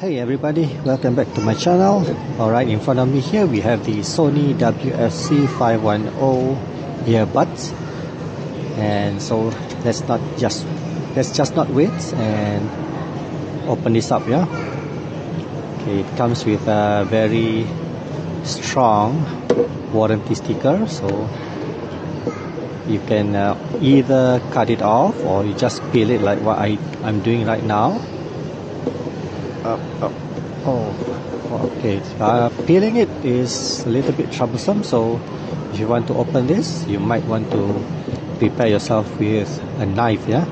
Hey everybody, welcome back to my channel. Alright, in front of me here we have the Sony WF-C510 earbuds, and so let's just not wait and open this up. Yeah, okay, it comes with a very strong warranty sticker, so you can either cut it off or you just peel it like what I'm doing right now. Okay, peeling it is a little bit troublesome, so if you want to open this, you might want to prepare yourself with a knife. Yeah,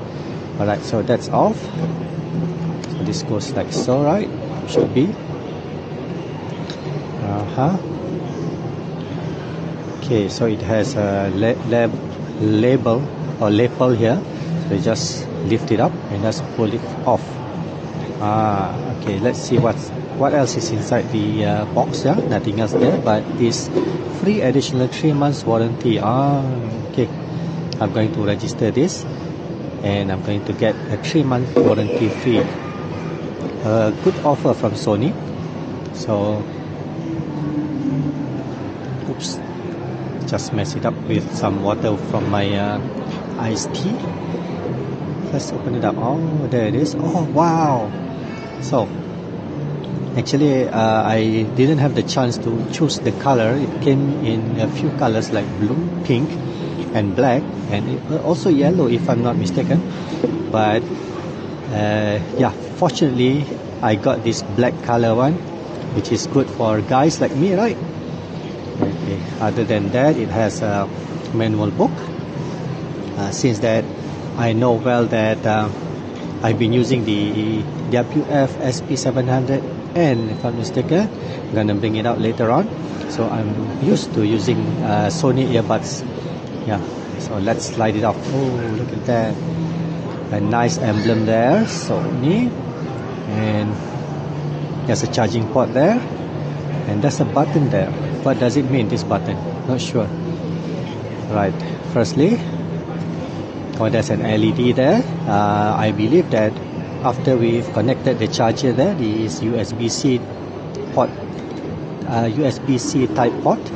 alright, so that's off. So this goes like so, right? Should be. Okay, so it has a label or lapel here, so you just lift it up and just pull it off. Okay, let's see what else is inside the box. Yeah, nothing else there, but this free additional 3 months warranty. Okay, I'm going to register this and I'm going to get a 3-month warranty free. A good offer from Sony. So oops, just mess it up with some water from my iced tea. Let's open it up. Oh, there it is. Oh wow. So actually I didn't have the chance to choose the color. It came in a few colors like blue, pink and black, and also yellow if I'm not mistaken, but yeah, fortunately I got this black color one, which is good for guys like me, right? Okay, other than that, it has a manual book. Since that I know well that I've been using the WF-SP700N if I'm mistaken. I'm gonna bring it out later on. So I'm used to using Sony earbuds. Yeah, so let's slide it off. Oh, look at that. A nice emblem there, Sony. And there's a charging port there. And there's a button there. What does it mean, this button? Not sure. Right, firstly, there's an LED there. I believe that after we've connected the charger there, this USB-C port, USB-C type port,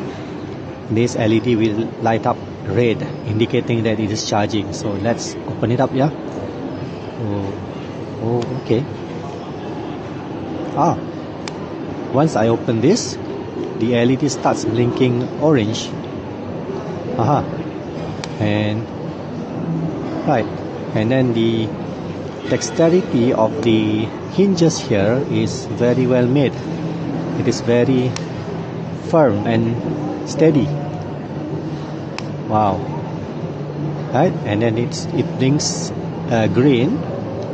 this LED will light up red, indicating that it is charging. So let's open it up. Yeah. Oh, okay. Once I open this, the LED starts blinking orange. And right, and then the dexterity of the hinges here is very well made. It is very firm and steady. Wow. Right, and then it blinks green.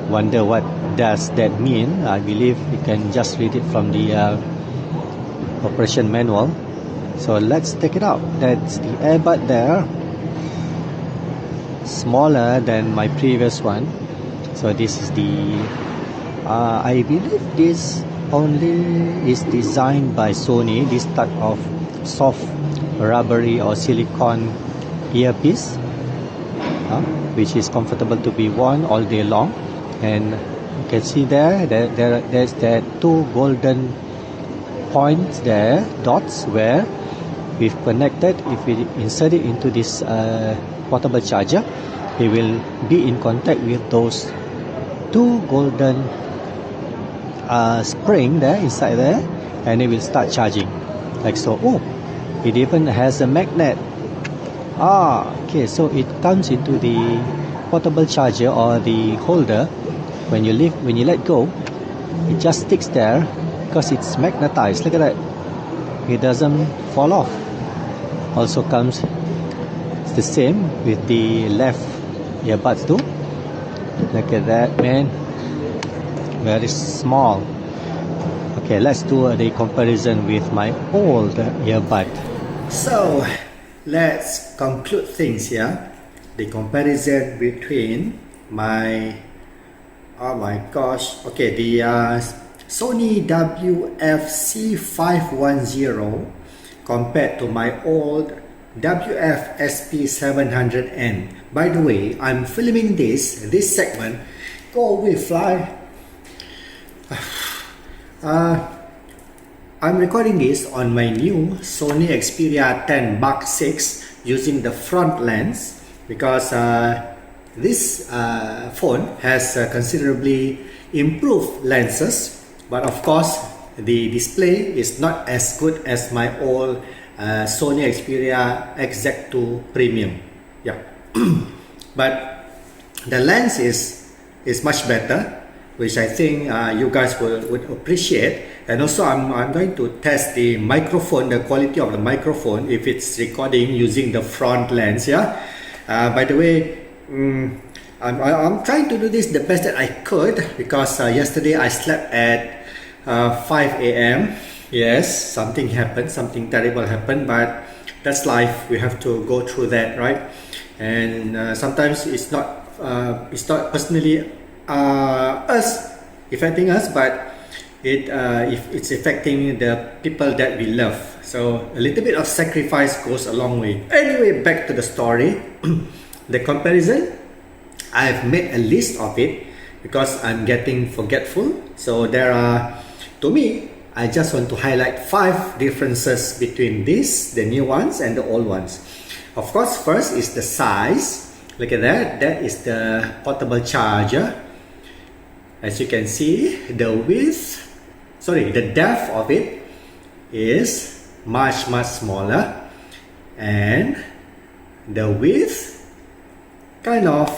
Wonder what does that mean? I believe you can just read it from the operation manual. So let's take it out. That's the earbud there, smaller than my previous one. So this is the I believe this only is designed by Sony, this type of soft rubbery or silicone earpiece, which is comfortable to be worn all day long. And you can see there's that 2 golden points there, dots, where we've connected. If we insert it into this portable charger, it will be in contact with those 2 golden spring there inside there, and it will start charging like so. Oh, it even has a magnet. Okay, so it comes into the portable charger or the holder. When you let go, it just sticks there because it's magnetized. Look at that, it doesn't fall off. Also comes, it's the same with the left earbuds too. Look at that, man, very small. Okay, let's do the comparison with my old earbud. So let's conclude things here. The comparison between my, oh my gosh, okay, the Sony WF-C510 compared to my old WF-SP700N. By the way, I'm filming this segment. Go away, fly. I'm recording this on my new Sony Xperia 10 Mark 6 using the front lens because this phone has considerably improved lenses, but of course the display is not as good as my old Sony Xperia XZ2 Premium. Yeah, but the lens is much better, which I think you guys would appreciate. And also I'm going to test the microphone, the quality of the microphone, if it's recording using the front lens. Yeah. By the way, I'm trying to do this the best that I could because yesterday I slept at 5 a.m. Yes, something happened, something terrible happened, but that's life. We have to go through that, right? And sometimes it's not personally us affecting us, but if it's affecting the people that we love. So a little bit of sacrifice goes a long way. Anyway, back to the story. The comparison, I've made a list of it because I'm getting forgetful. So there are, to me, I just want to highlight 5 differences between this, the new ones and the old ones. Of course, first is the size. Look at that. That is the portable charger. As you can see, the depth of it is much smaller, and the width kind of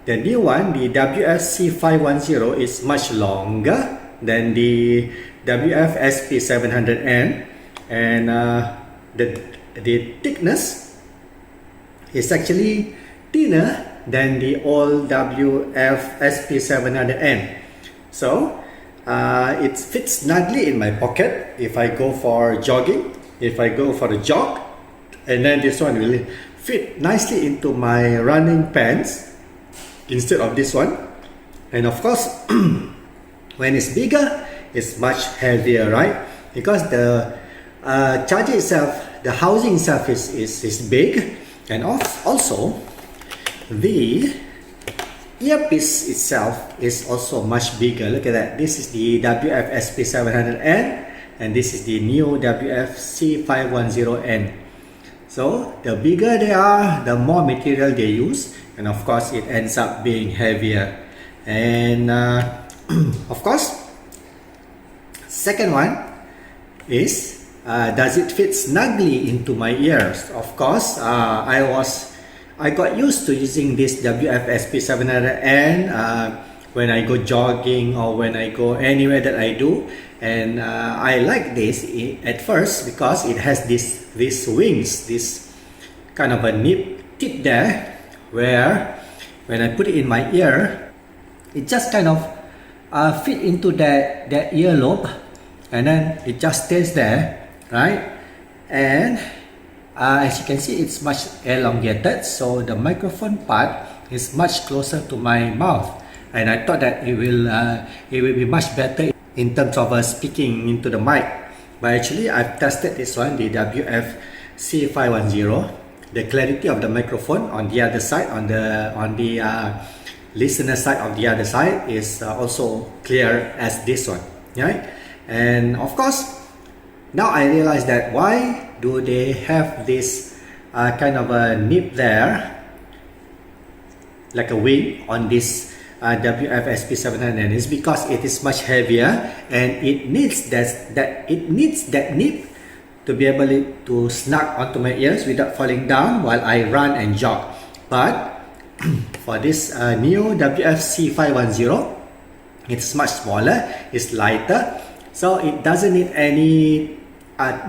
the new one, the WF-C510, is much longer than the WF-SP700N, and the thickness is actually thinner than the old WF-SP700N. So it fits snugly in my pocket if I go for jogging, if I go for a jog, and then this one will fit nicely into my running pants instead of this one. And of course, when it's bigger, it's much heavier, right? Because the charger itself, the housing itself is big, and also the earpiece itself is also much bigger. Look at that. This is the WF-SP700N, and this is the new WF-C510N. So the bigger they are, the more material they use, and of course it ends up being heavier. And of course, second one is does it fit snugly into my ears? Of course, I got used to using this WF-SP700N when I go jogging or when I go anywhere that I do, and I like this at first because it has these wings, this kind of a nip tip there, where when I put it in my ear, it just kind of fit into that earlobe, and then it just stays there, right? And as you can see, it's much elongated, so the microphone part is much closer to my mouth, and I thought that it will be much better in terms of speaking into the mic. But actually, I've tested this one, the WF-C510. The clarity of the microphone on the other side, on the listener side of the other side, is also clear as this one, right? And of course, now I realize that why do they have this kind of a nip there, like a wing on this WF-SP700N, is because it is much heavier, and it needs that nip to be able to snug onto my ears without falling down while I run and jog. But for this new WF-C510, it's much smaller, it's lighter, so it doesn't need any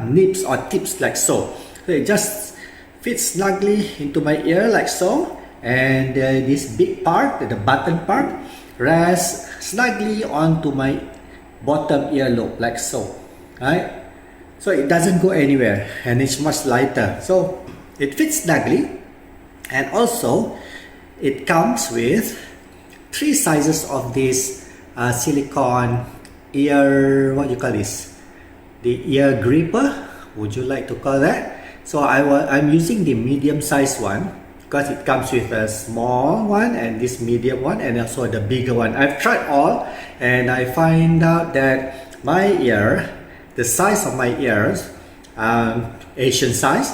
nips or tips like so. So it just fits snugly into my ear like so, and this big part, the button part, rests snugly onto my bottom earlobe like so, right? So it doesn't go anywhere, and it's much lighter, so it fits snugly. And also it comes with 3 sizes of this silicone ear, what you call this, the ear gripper, would you like to call that? So I'm using the medium size one, because it comes with a small one and this medium one and also the bigger one. I've tried all and I find out that my ear, the size of my ears, Asian size,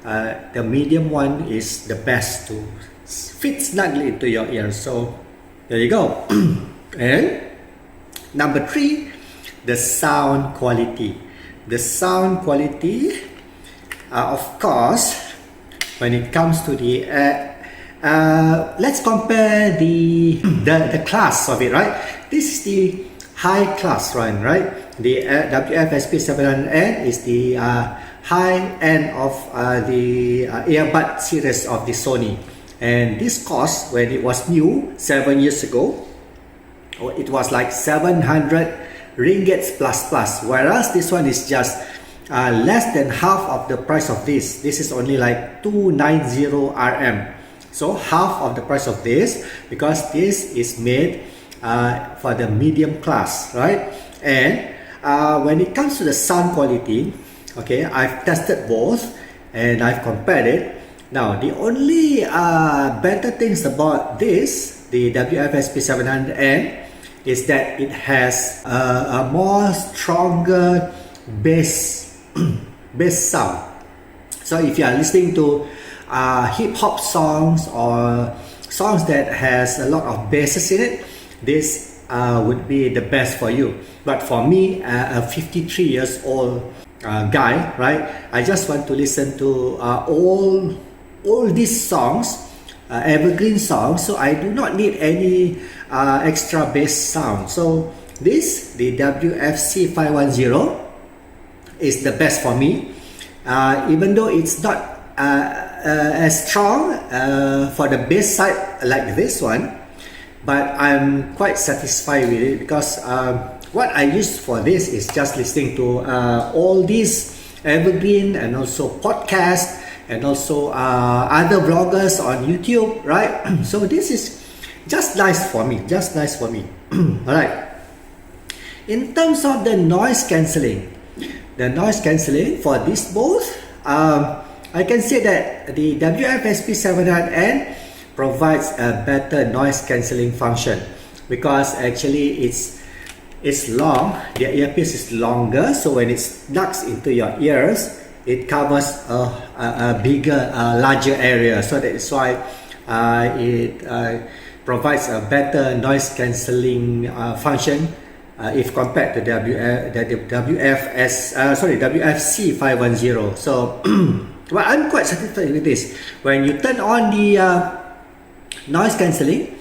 the medium one is the best to fit snugly into your ear. So there you go. And number 3, the sound quality. The sound quality, of course, when it comes to the let's compare the class of it, right? This is the high class one, right? The WF-SP700N is the high end of the earbud series of the Sony, and this cost, when it was new 7 years ago, it was like 700 ringgits plus, whereas this one is just less than half of the price of this. This is only like 290 RM, so half of the price of this, because this is made for the medium class, right? And when it comes to the sound quality, okay, I've tested both and I've compared it. Now the only better things about this, the WF-SP700N, is that it has a more stronger bass sound. So if you are listening to hip hop songs or songs that has a lot of basses in it, this would be the best for you. But for me, a 53 years old guy, right, I just want to listen to all these songs, evergreen songs, so I do not need any extra bass sound. So this, the WF-C510, is the best for me, even though it's not as strong for the bass side like this one, but I'm quite satisfied with it, because what I use for this is just listening to all these evergreen and also podcasts and also other vloggers on YouTube, right? So this is just nice for me, all right. In terms of the noise cancelling, for these both, I can say that the WF-SP700N provides a better noise cancelling function, because actually it's long, the earpiece is longer, so when it plugs into your ears, it covers a bigger, larger area. So that is why it provides a better noise cancelling function if compared to WF-C510. So well, I'm quite satisfied with this. When you turn on the noise cancelling,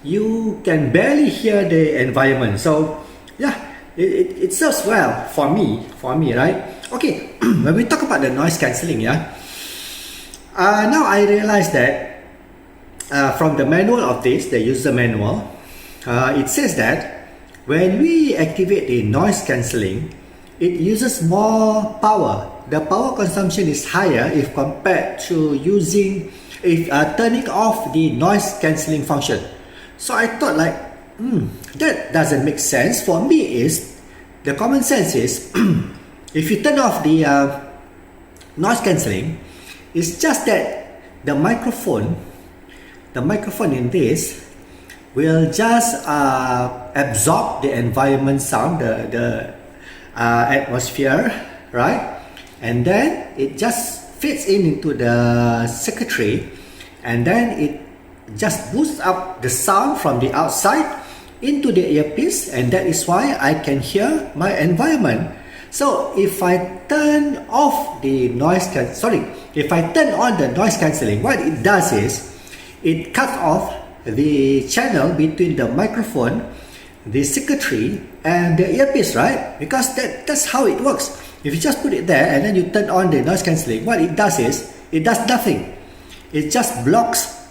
you can barely hear the environment. So yeah, it serves well for me, right? Okay, when we talk about the noise cancelling, yeah, now I realize that from the manual of this, the user manual, it says that when we activate the noise cancelling, it uses more power. The power consumption is higher if compared to turning off the noise cancelling function. So I thought like, that doesn't make sense. For me, is the common sense is if you turn off the noise cancelling, it's just that the microphone in this will just absorb the environment sound, the atmosphere, right? And then it just fits into the circuitry, and then it just boosts up the sound from the outside into the earpiece, and that is why I can hear my environment. So if I turn on the noise cancelling, what it does is it cuts off the channel between the microphone, the circuitry, and the earpiece, right? Because that's how it works. If you just put it there and then you turn on the noise cancelling, what it does is it does nothing. It just blocks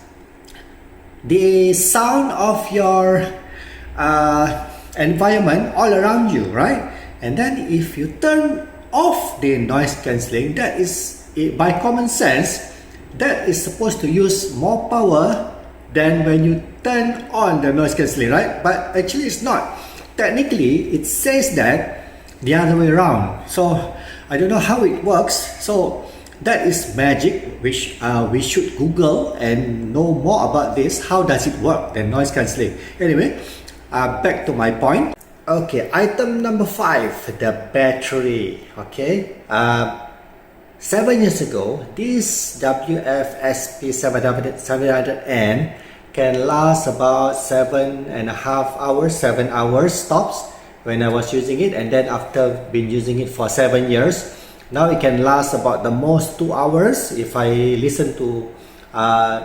the sound of your environment all around you, right? And then if you turn off the noise cancelling, that is, by common sense, that is supposed to use more power than when you turn on the noise cancelling, right? But actually it's not. Technically, it says that the other way around. So I don't know how it works. So that is magic, which we should Google and know more about this. How does it work, the noise cancelling? Anyway, back to my point. Okay, item number 5, the battery. Okay, 7 years ago, this WF-SP700N can last about 7.5 hours, 7 hours tops when I was using it, and then after been using it for 7 years, now it can last about the most 2 hours if I listen to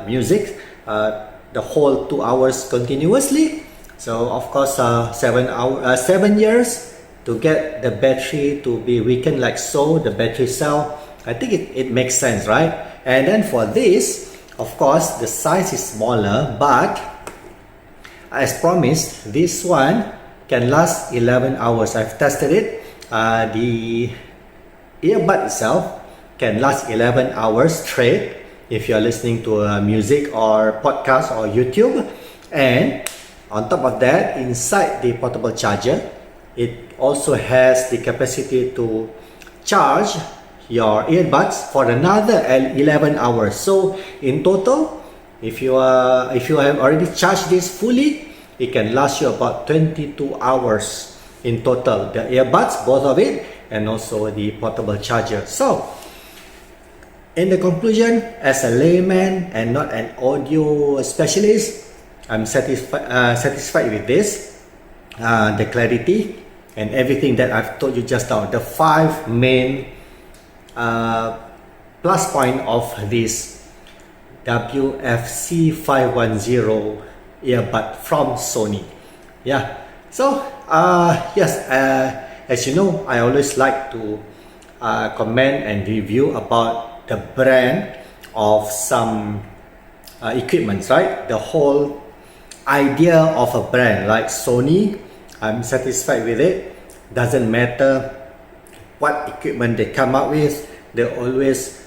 music, the whole 2 hours continuously. So of course, 7 years to get the battery to be weakened like so, the battery cell. I think it makes sense, right? And then for this, of course, the size is smaller, but as promised, this one can last 11 hours. I've tested it. The earbud itself can last 11 hours straight if you're listening to music or podcast or YouTube. And on top of that, inside the portable charger, it also has the capacity to charge your earbuds for another 11 hours. So in total, if you have already charged this fully, it can last you about 22 hours in total. The earbuds, both of it, and also the portable charger. So in the conclusion, as a layman and not an audio specialist, I'm satisfied with this, the clarity and everything that I've told you just now. The 5 main plus point of this WF-C510 earbud from Sony. Yeah, so yes, as you know, I always like to comment and review about the brand of some equipments, right? The whole idea of a brand like Sony, I'm satisfied with it. Doesn't matter what equipment they come up with, they always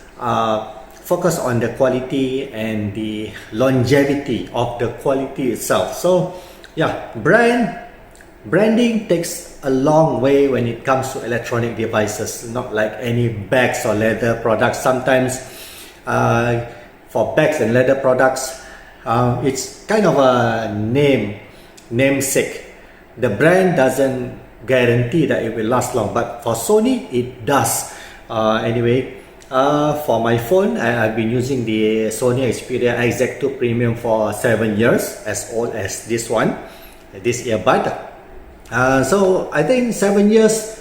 focus on the quality and the longevity of the quality itself. So yeah, branding takes a long way when it comes to electronic devices, not like any bags or leather products. Sometimes for bags and leather products, it's kind of a namesake. The brand doesn't guarantee that it will last long, but for Sony it does. Anyway, for my phone, I've been using the Sony Xperia XZ2 Premium for 7 years, as old as this one, this earbud. So I think 7 years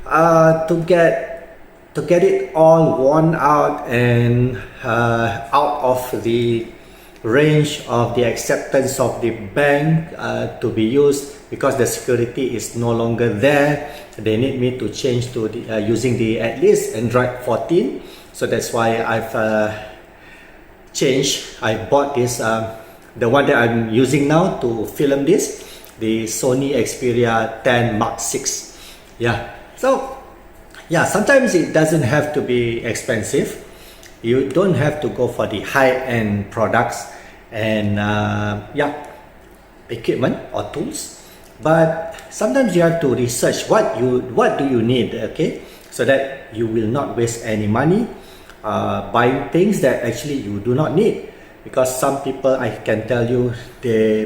to get it all worn out and out of the range of the acceptance of the bank to be used, because the security is no longer there. They need me to change to the, using the at least Android 14. So that's why I've changed. I bought this, the one that I'm using now to film this, the Sony Xperia 10 Mark 6. Yeah, so yeah, sometimes it doesn't have to be expensive. You don't have to go for the high-end products and yeah, equipment or tools, but sometimes you have to research what do you need, okay, so that you will not waste any money buying things that actually you do not need. Because some people, I can tell you, they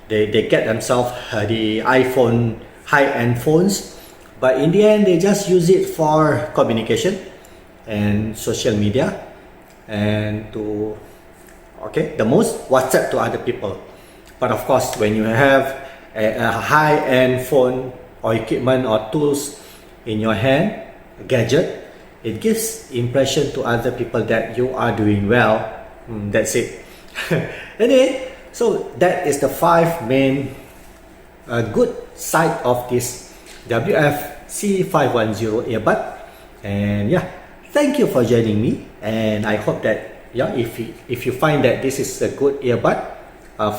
get themselves the iPhone high-end phones, but in the end they just use it for communication and social media, and to the most WhatsApp to other people. But of course, when you have a high-end phone or equipment or tools in your hand, a gadget, it gives impression to other people that you are doing well. That's it. Anyway, so that is the 5 main good side of this WF-C510 earbud. And yeah, thank you for joining me, and I hope that yeah, if you find that this is a good earbud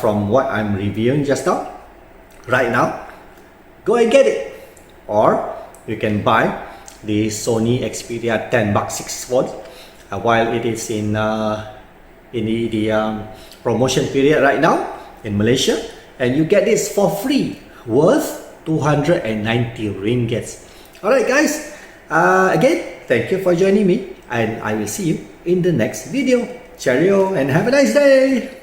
from what I'm reviewing just now, right now, go and get it. Or you can buy the Sony Xperia 10 Mark 6 phone while it is in the promotion period right now in Malaysia, and you get this for free, worth 290 ringgits. Alright guys, again, thank you for joining me. and I will see you in the next video. Cheerio and have a nice day!